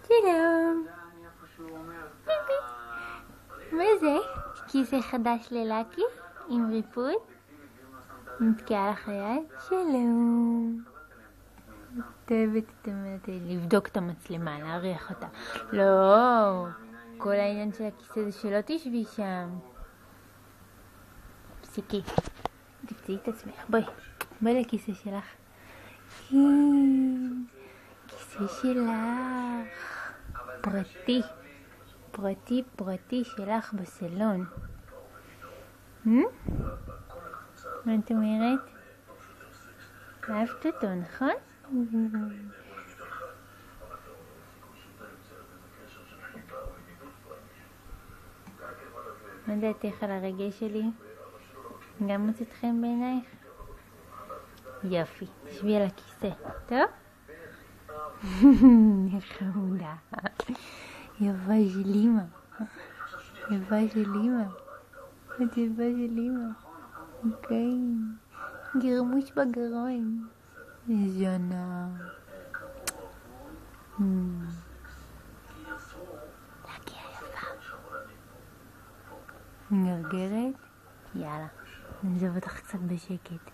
שלום. מה זה? כיסא חדש ללקי? עם ריפוד? נתקעה לך היד? שלום. את אוהבת לבדוק את המצלמה, להריח אותה. לא, כל העניין של הכיסא זה שלא תשבי שם. פסיקי, תפצעי את עצמך. בואי לכיסא שלך. כן, כיסא שלך. פרטי שלך בסלון. מה את אומרת? אהבת אותו, נכון? מה דעתך על הרגש שלי? גם מוצאת חן בעינייך? יופי, תשבי על הכיסא, טוב? חמודה. יפה של אמא. את יפה של אמא. אוקיי. גרמוש בגרון. ז'נה. להגיע יפה. נרגרת? יאללה. נעזוב אותך קצת בשקט.